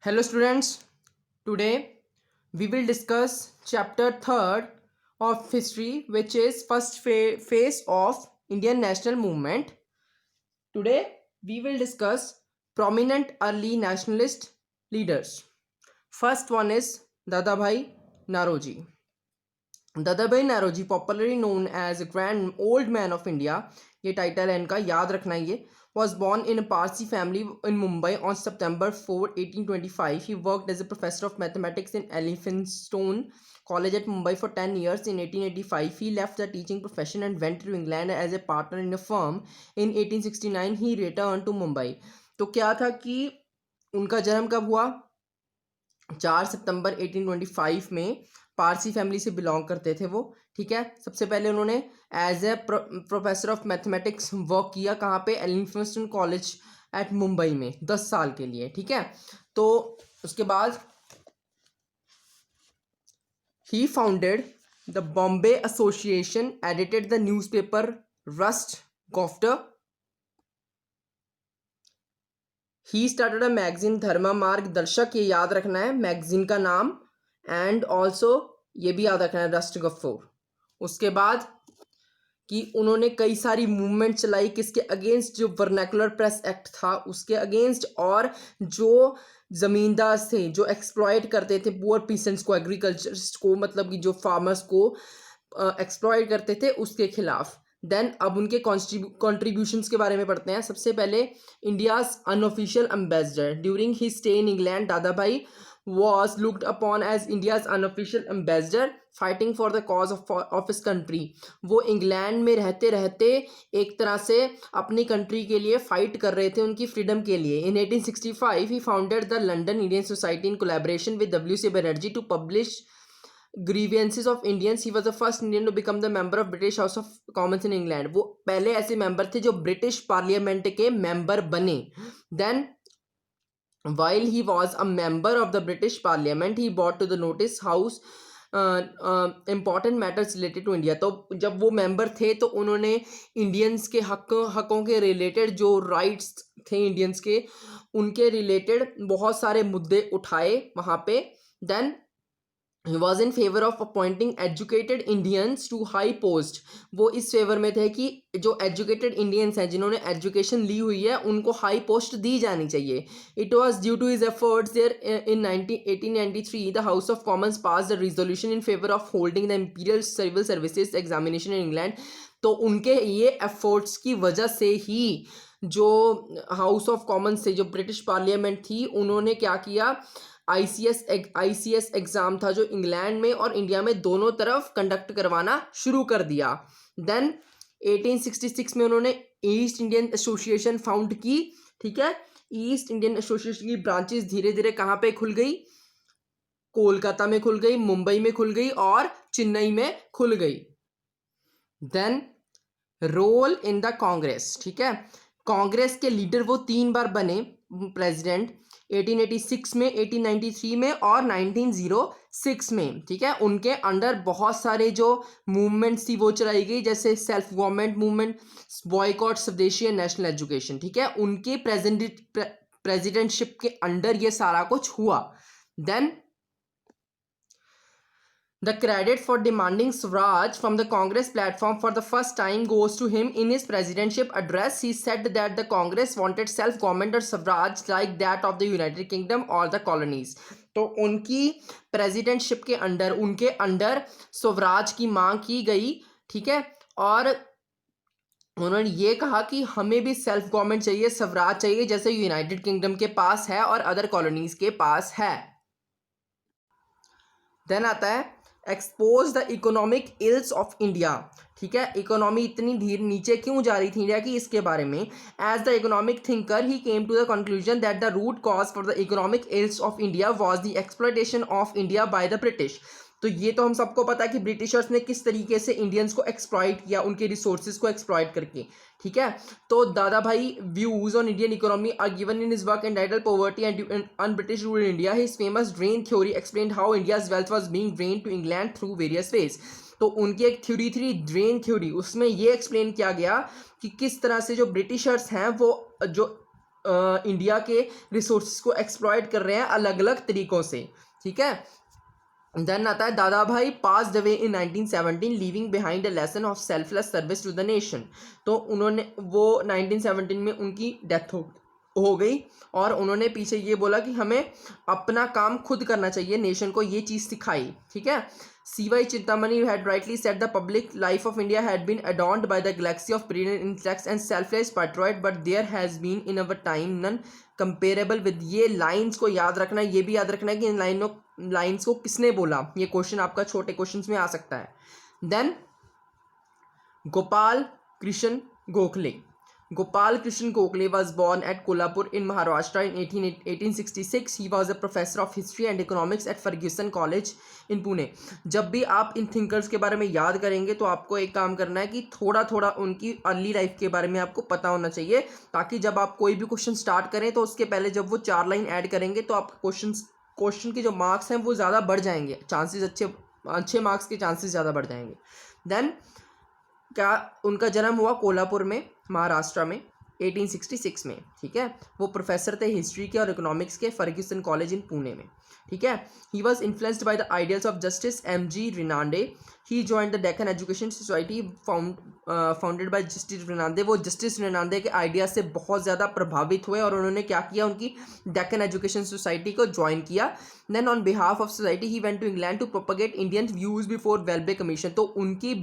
Hello students, today we will discuss chapter 3rd of history, which is first phase of Indian national movement. Today we will discuss prominent early nationalist leaders. First one is Dadabhai Naroji. Dadabhai Naroji, popularly known as Grand Old Man of India, ये title है इनका, याद रखना ये, was born in a Parsi family in Mumbai on September 4, 1825. He worked as a professor of mathematics in Elphinstone College at Mumbai for 10 years. In 1885, he left the teaching profession and went to England as a partner in a firm. In 1869, he returned to Mumbai. तो क्या था कि उनका जन्म कब हुआ? 4 सितंबर 1825 में। Parsi family से बिलोंग करते थे वो, ठीक है। सबसे पहले उन्होंने as a professor of mathematics work किया, कहाँ पे? एल्फिंस्टन कॉलेज एट मुंबई में 10 साल के लिए, ठीक है। तो उसके बाद ही founded the Bombay association, edited the newspaper Rast Goftar. He started a magazine Dharma Margadarshak, ये याद रखना है मैगजीन का नाम, एंड ऑल्सो ये भी याद रखना है रस्ट गफ्फोर। उसके बाद कि उन्होंने कई सारी मूवमेंट चलाई, किसके अगेंस्ट? जो वर्नैकुलर प्रेस एक्ट था उसके अगेंस्ट, और जो ज़मींदार थे जो एक्सप्लॉयट करते थे पुअर पीसेंट्स को, एग्रीकल्चरिस्ट को, मतलब कि जो फार्मर्स को एक्सप्लॉयट करते थे, उसके खिलाफ। देन अब उनके कॉन्ट्रीब्यूशंस के बारे में पढ़ते हैं। सबसे पहले India's unofficial ambassador during his stay in England, Dadabhai was looked upon as India's unofficial ambassador fighting for the cause of his country. वो इंग्लैंड में रहते रहते एक तरह से अपनी कंट्री के लिए फाइट कर रहे थे, उनकी फ्रीडम के लिए। In 1865 he founded the London Indian Society in collaboration with W.C. Banerjee to publish grievances of Indians. He was the first Indian to become the member of British House of Commons in England. वो पहले ऐसे member थे जो British parliament के member बने। Then while he was a member of the British Parliament, he brought to the notice House important matters related to India. तो जब वो मेंबर थे तो उन्होंने इंडियंस के हकों के रिलेटेड, जो राइट्स थे इंडियंस के, उनके रिलेटेड बहुत सारे मुद्दे उठाए वहाँ पे। Then he was in favor of appointing educated Indians to high post. वो इस फेवर में थे कि जो एजुकेटेड इंडियंस हैं, जिन्होंने एजुकेशन ली हुई है, उनको हाई पोस्ट दी जानी चाहिए। It was due to his efforts there in 1893 the House of Commons pass the resolution in favour of holding the Imperial Civil Services examination in England. तो उनके ये एफर्ट्स की वजह से ही जो हाउस ऑफ कॉमन्स से, जो ब्रिटिश पार्लियामेंट थी, उन्होंने क्या किया? आईसीएस एग्जाम था जो इंग्लैंड में और इंडिया में दोनों तरफ कंडक्ट करवाना शुरू कर दिया। देन 1866 में उन्होंने ईस्ट इंडियन एसोसिएशन फाउंड की, ठीक है। ईस्ट इंडियन एसोसिएशन की ब्रांचेस धीरे धीरे कहाँ पे खुल गई? कोलकाता में खुल गई, मुंबई में खुल गई और चेन्नई में खुल गई। Then role in the Congress, ठीक है। कांग्रेस के लीडर वो 3 बार बने प्रेसिडेंट, 1886 में, 1893 में और 1906 में, ठीक है। उनके अंडर बहुत सारे जो मूवमेंट्स थी वो चलाई गई, जैसे सेल्फ गवर्नमेंट मूवमेंट, बॉयकॉट स्वदेशी एंड नेशनल एजुकेशन, ठीक है। उनके प्रेसिडेंटशिप के अंडर ये सारा कुछ हुआ। Then the credit for demanding Swaraj from the Congress platform for the first time goes to him. In his presidentship address, he said that the Congress wanted self-government or Swaraj like that of the United Kingdom or the colonies. तो उनकी presidentship के under, उनके under Swaraj की मांग की गई, ठीक है। और उन्होंने ये कहा कि हमें भी सेल्फ गवर्नमेंट चाहिए, स्वराज चाहिए, जैसे यूनाइटेड किंगडम के पास है और अदर कॉलोनीज के पास है। देन आता है expose the economic ills of India, ठीक है। इकोनॉमी इतनी धीरे नीचे क्यों जा रही थी इंडिया की, इसके बारे में। As the economic thinker he came to the conclusion that the root cause for the economic ills of India was the exploitation of India by the British. तो ये तो हम सबको पता है कि ब्रिटिशर्स ने किस तरीके से इंडियंस को एक्सप्लॉइट किया, उनके रिसोर्सेज को एक्सप्लॉइट करके, ठीक है। तो Dadabhai views on Indian economy are given in his work entitled poverty and un British rule in India. His famous drain theory explained how India's wealth was being drained to England through various ways. तो उनकी एक theory थी drain theory, उसमें ये explain किया गया कि किस तरह से जो ब्रिटिशर्स हैं वो जो इंडिया के रिसोर्सेज को एक्सप्लॉइट कर रहे हैं अलग अलग तरीक़ों से, ठीक है। देन आता है Dadabhai passed away in 1917 leaving behind a lesson of selfless service to the nation. तो उन्होंने वो 1917 में उनकी डेथ हो गई और उन्होंने पीछे ये बोला कि हमें अपना काम खुद करना चाहिए, नेशन को ये चीज़ सिखाई, ठीक है। C.Y. Chintamani had rightly said the public life of India had been adorned by the galaxy of brilliant intellects and selfless patriot, but there has been in our time none comparable with। ये lines को याद रखना है, ये भी याद रखना है कि इन लाइंस को किसने बोला। ये क्वेश्चन आपका छोटे क्वेश्चंस में आ सकता है। Then Gopal Krishna Gokhale. Gopal Krishnan Gokhale was born at Kolhapur in Maharashtra in 1866. He was a professor of history and economics at Fergusson College in Pune। जब भी आप इन थिंकर्स के बारे में याद करेंगे तो आपको एक काम करना है कि थोड़ा थोड़ा उनकी अर्ली लाइफ के बारे में आपको पता होना चाहिए, ताकि जब आप कोई भी क्वेश्चन स्टार्ट करें तो उसके पहले जब वो 4 लाइन ऐड करेंगे तो आपका क्वेश्चन के जो मार्क्स हैं वो ज़्यादा बढ़ जाएंगे, चांसेस अच्छे मार्क्स के चांसेस ज़्यादा बढ़ जाएंगे। देन क्या उनका जन्म हुआ कोल्हापुर में, महाराष्ट्र में 1866 में, ठीक है। वो प्रोफेसर थे हिस्ट्री के और इकोनॉमिक्स के फर्ग्यूसन कॉलेज इन पुणे में, ठीक है। He was influenced by the ideals of justice M.G. Ranade. He joined the Deccan education society founded by justice Ranade. वो जस्टिस रेनांडे के आइडिया से बहुत ज़्यादा प्रभावित हुए और उन्होंने क्या किया, उनकी डेक्कन एजुकेशन सोसाइटी को ज्वाइन किया। Then on behalf of society he went to England to propagate Indian views before Welby commission. तो उनकी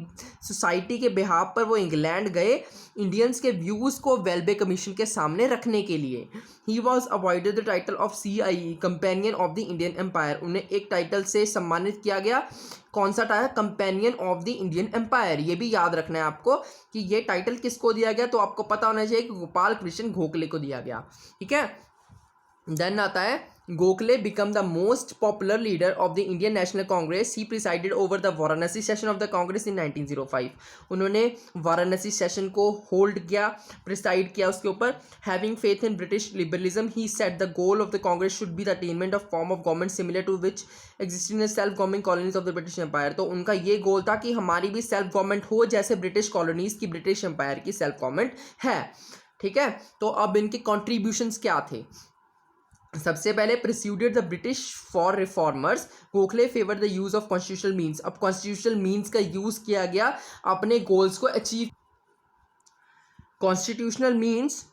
सोसाइटी के बिहाफ पर वो इंग्लैंड गए इंडियंस के व्यूज़ को वेलबे कमीशन के सामने रखने के लिए। He was awarded the title of CIE Companion of the Indian Empire. उन्हें एक टाइटल से सम्मानित किया गया, कौन सा title, Companion of the Indian Empire. ये भी याद रखना है आपको कि ये टाइटल किसको दिया गया, तो आपको पता होना चाहिए कि गोपाल कृष्ण गोखले को दिया गया, ठीक है। देन आता है Gokhale become the most popular leader of the Indian National Congress. He presided over the Varanasi session of the Congress in 1905। उन्होंने वाराणसी सेशन को होल्ड किया, प्रिसाइड किया उसके ऊपर। Having faith in British liberalism he set the goal of the Congress should be the attainment of form of government similar to which existing in self government colonies of the British empire. तो उनका ये गोल था कि हमारी भी self government हो जैसे British colonies की, ब्रिटिश एम्पायर की सेल्फ गवर्नमेंट है, ठीक है। तो अब इनके कॉन्ट्रीब्यूशंस क्या थे, सबसे पहले persuaded the British for reformers. Gokhale favour the use of constitutional means. अब कॉन्स्टिट्यूशनल मीन्स का यूज किया गया अपने गोल्स को अचीव। कॉन्स्टिट्यूशनल मीन्स,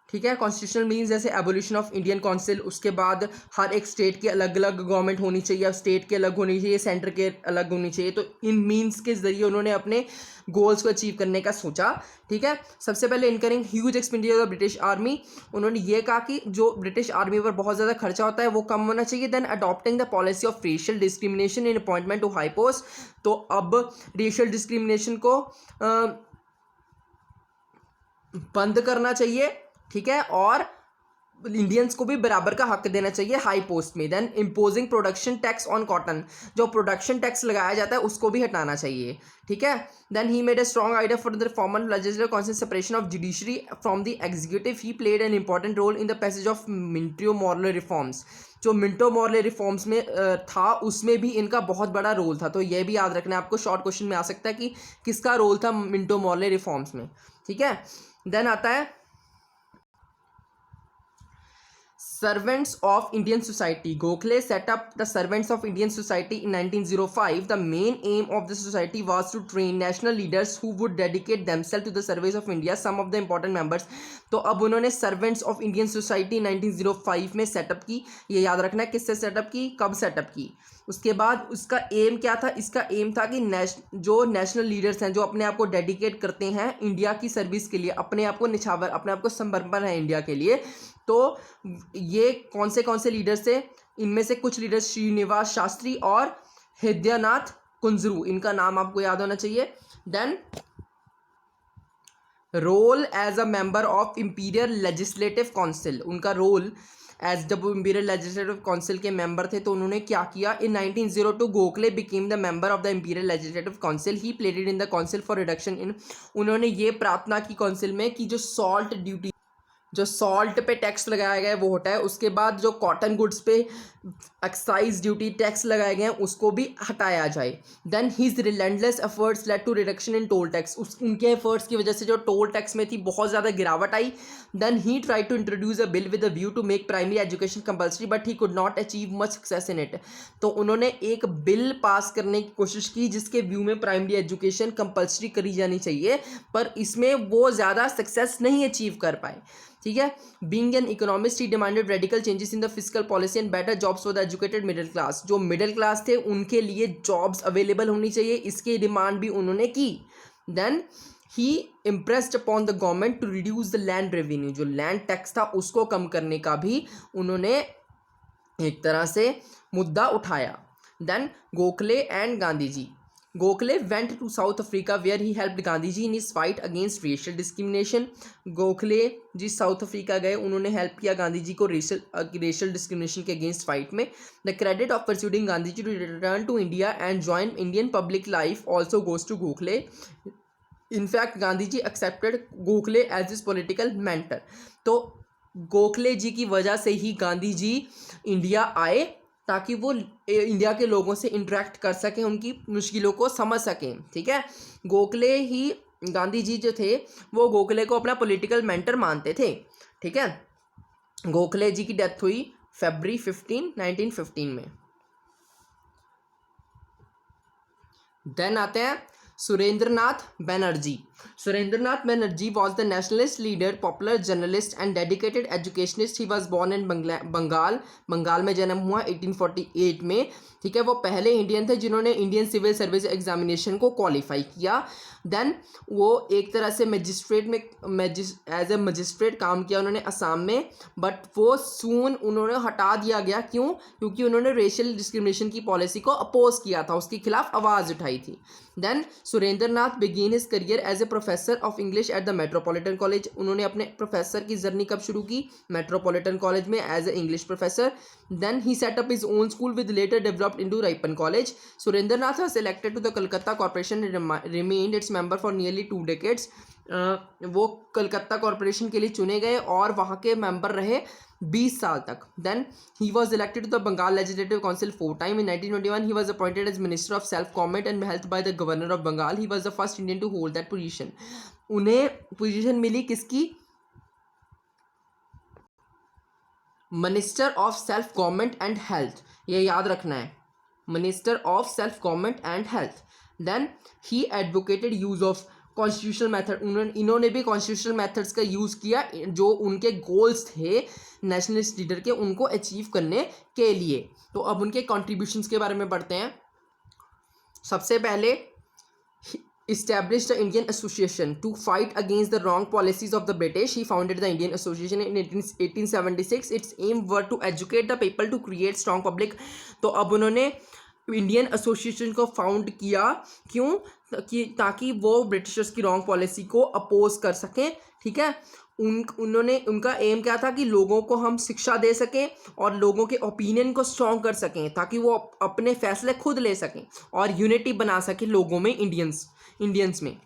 ठीक है, कॉन्स्टिट्यूशनल मीन्स जैसे एबोल्यूशन ऑफ इंडियन काउंसिल, उसके बाद हर एक स्टेट की अलग अलग गवर्नमेंट होनी चाहिए, स्टेट के अलग होनी चाहिए, सेंटर के अलग होनी चाहिए। तो इन मीन्स के जरिए उन्होंने अपने गोल्स को अचीव करने का सोचा, ठीक है। सबसे पहले incurring huge expenditure of British army. उन्होंने ये कहा कि जो ब्रिटिश आर्मी पर बहुत ज़्यादा खर्चा होता है वो कम होना चाहिए। Then adopting the policy of racial discrimination in appointment to high post. तो अब रेशियल डिस्क्रिमिनेशन को बंद करना चाहिए, ठीक है, और इंडियंस को भी बराबर का हक देना चाहिए हाई पोस्ट में। Then imposing production tax on cotton. जो प्रोडक्शन टैक्स लगाया जाता है उसको भी हटाना चाहिए, ठीक है। Then he made a strong idea for the formal legislative council separation of judiciary from the executive. He played an important role in the passage of Minto Morley reforms. जो मिंटो मॉर्ले रिफॉर्म्स में था उसमें भी इनका बहुत बड़ा role था। तो यह भी याद रखना है आपको, शॉर्ट क्वेश्चन में आ सकता है कि किसका रोल था मिंटो मॉर्ले रिफॉर्म्स में, ठीक है। देन आता है Servants of Indian Society. Gokhale set up the Servants of Indian Society in 1905. The main aim of the society was to train national leaders who would dedicate themselves to the service of India. Some of the important members. तो अब उन्होंने Servants of Indian Society 1905 में setup की। ये याद रखना है किससे सेटअप की, कब सेटअप की। उसके बाद उसका एम क्या था, इसका एम था कि जो नेशनल लीडर्स हैं, जो अपने आप को डेडिकेट करते हैं इंडिया की सर्विस के लिए, अपने आप को निछावर, अपने आप को समर्पण है इंडिया के लिए। तो ये कौन से लीडर्स थे, इनमें से कुछ लीडर्स श्रीनिवास शास्त्री और हृदयनाथ कुंजरू, इनका नाम आपको याद होना चाहिए। Then role as a member of Imperial Legislative Council. उनका रोल एज जब इंपीरियल लेजिस्लेटिव काउंसिल के मेंबर थे तो उन्होंने क्या किया, in 1902 Gokhale became the member of the Imperial Legislative Council. He pleaded in the council for reduction in. उन्होंने ये प्रार्थना की काउंसिल में कि जो जो सॉल्ट पे टैक्स लगाया गया है वो हटाए, उसके बाद जो कॉटन गुड्स पे एक्साइज ड्यूटी टैक्स लगाए गए हैं उसको भी हटाया जाए। Then his relentless efforts led to reduction in toll tax, उनके एफर्ट्स की वजह से जो टोल टैक्स में थी बहुत ज़्यादा गिरावट आई। Then he try to introduce a bill with a view to make primary education compulsory but he could not achieve much success in it, तो उन्होंने एक बिल पास करने की कोशिश की जिसके व्यू में प्राइमरी एजुकेशन कंपल्सरी करी जानी चाहिए, पर इसमें वो ज़्यादा सक्सेस नहीं अचीव कर पाए। ठीक है, being an economist he demanded radical changes in the fiscal policy and better jobs for the educated middle class, जो मिडिल क्लास थे उनके लिए जॉब्स अवेलेबल होनी चाहिए, इसकी डिमांड भी उन्होंने की। Then he impressed upon the government to reduce the land revenue, जो लैंड टैक्स था उसको कम करने का भी उन्होंने एक तरह से मुद्दा उठाया। Then Gokhale and Gandhi ji, Gokhale went to South Africa where he helped Gandhi ji in his fight against racial discrimination, Gokhale ji South Africa गए, उन्होंने हेल्प किया गांधी जी को रेशियल डिस्क्रिमिनेशन के अगेंस्ट फाइट में। The credit of persuading Gandhi ji to return to India and join Indian public life also goes to Gokhale, in fact Gandhi ji accepted Gokhale as his political mentor, तो गोखले जी की वजह से ही गांधी जी इंडिया आए ताकि वो इंडिया के लोगों से इंटरेक्ट कर सकें, उनकी मुश्किलों को समझ सकें। ठीक है, गोखले ही गांधी जी जो थे वो गोखले को अपना पॉलिटिकल मेंटर मानते थे। ठीक है, गोखले जी की डेथ हुई फरवरी 15, 1915 में। देन आते हैं Surendranath Banerjee. Surendranath Banerjee was the nationalist leader, popular journalist and dedicated educationist. He was born in Bengal में जन्म हुआ 1848 में। ठीक है, वो पहले इंडियन थे जिन्होंने इंडियन सिविल सर्विस एग्जामिनेशन को क्वालिफाई किया। देन वो एक तरह से एज ए मजिस्ट्रेट काम किया उन्होंने असम में, बट वो सून उन्होंने हटा दिया गया। क्यों? क्योंकि उन्होंने रेशियल डिस्क्रिमिनेशन की पॉलिसी को अपोज किया था, उसके खिलाफ आवाज़ उठाई थी। Then Surendranath began his career as a professor of English at the Metropolitan College, उन्होंने अपने प्रोफेसर की जर्नी कब शुरू की? मेट्रोपॉलिटन कॉलेज में as a English professor. Then he set up his own school with later developed into Ripon College. Surendranath was elected to the Calcutta corporation, remained its member for nearly 2 decades। वो Calcutta corporation के लिए चुने गए और वहाँ के member रहे 20 साल तक। Then he was elected to the Bengal legislative council 4 times। In 1921 he was appointed as minister of self government and health by the governor of Bengal. He was the first Indian to hold that position. उन्हें position मिली किसकी? Minister of self government and health, ये याद रखना है, minister of self government and health. Then he advocated use of constitutional method, इन्होंने भी constitutional methods का यूज़ किया जो उनके गोल्स थे नेशनलिस्ट लीडर के, उनको अचीव करने के लिए। तो अब उनके कॉन्ट्रीब्यूशंस के बारे में पढ़ते हैं। सबसे पहले established the Indian Association to fight against the wrong policies of the British. He founded the Indian Association in 1876. Its aim were to educate the people to create strong public. तो अब उन्होंने इंडियन एसोसिएशन को found किया, क्यों? ताकि वो Britishers की wrong policy को अपोज कर सकें। ठीक है, उनका एम क्या था कि लोगों को हम शिक्षा दे सकें और लोगों के ओपिनियन को स्ट्रॉन्ग कर सकें ताकि वो अपने फैसले खुद ले सकें और यूनिटी बना सकें लोगों में, इंडियंस में।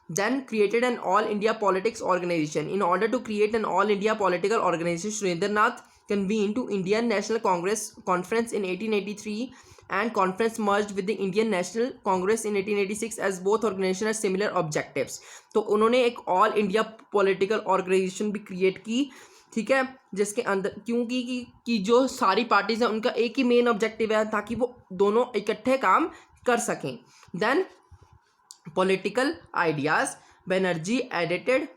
Then created an all India politics organization. In order to create an all India political organization, Surendranath convened to Indian National Conference in 1883 and conference merged with the Indian National Congress in 1886 as both organizations had similar objectives. तो उन्होंने एक all India political organization भी create की, ठीक है, जिसके अंदर क्योंकि कि जो सारी पार्टीज हैं उनका एक ही मेन ऑब्जेक्टिव है ताकि वो दोनों इकट्ठे काम कर सकें। Then political ideas. Banerjee edited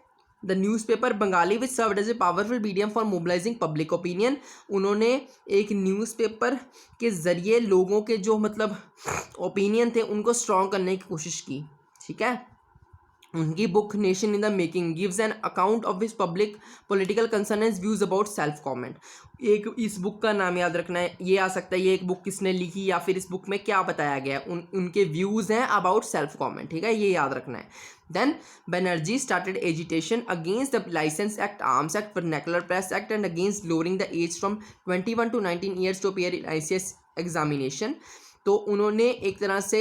the newspaper Bengali which served as a powerful medium for mobilizing public opinion. उन्होंने एक न्यूज़पेपर के ज़रिए लोगों के जो मतलब ओपिनियन थे उनको स्ट्रॉन्ग करने की कोशिश की। ठीक है, उनकी book nation in the making gives an account of his public political concern and views about self government. एक इस बुक का नाम याद रखना है, ये आ सकता है ये एक बुक किसने लिखी या फिर इस बुक में क्या बताया गया है, उनके व्यूज़ हैं अबाउट सेल्फ गवर्नमेंट। ठीक है, ये याद रखना है। Then Banerjee started agitation against the License Act, Arms Act, Vernacular Press Act and against lowering the age from 21 to 19 years to appear in ICS examination. तो उन्होंने एक तरह से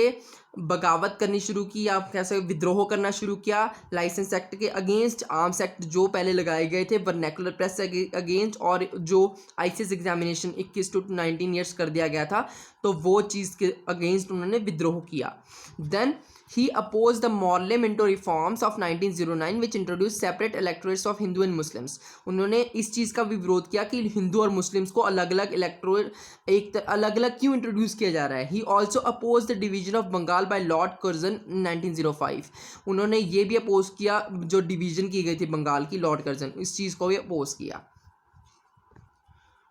बगावत करनी शुरू की या कैसे विद्रोह करना शुरू किया लाइसेंस एक्ट के अगेंस्ट, आर्म्स एक्ट जो पहले लगाए गए थे वर्नैकुलर प्रेस अगेंस्ट, और जो आईसीएस एग्जामिनेशन 21 to 19 ईयर्स कर दिया गया था, तो वो चीज़ के अगेंस्ट उन्होंने विद्रोह किया। Then he opposed the Morley Minto reforms of 1909 which introduced separate electorates of Hindu and Muslims। उन्होंने इस चीज़ का भी विरोध किया कि हिंदू और मुस्लिम्स को अलग अलग इलेक्टोरेट अलग अलग क्यों इंट्रोड्यूस किया जा रहा है। He also oppose the division of Bengal by Lord Curzon 1905। उन्होंने ये भी अपोज किया जो डिवीजन की गई थी बंगाल की, लॉर्ड कर्जन, इस चीज़ को भी अपोज किया।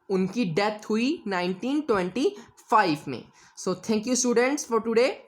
उनकी डेथ हुई 1925 में। So thank you students for today.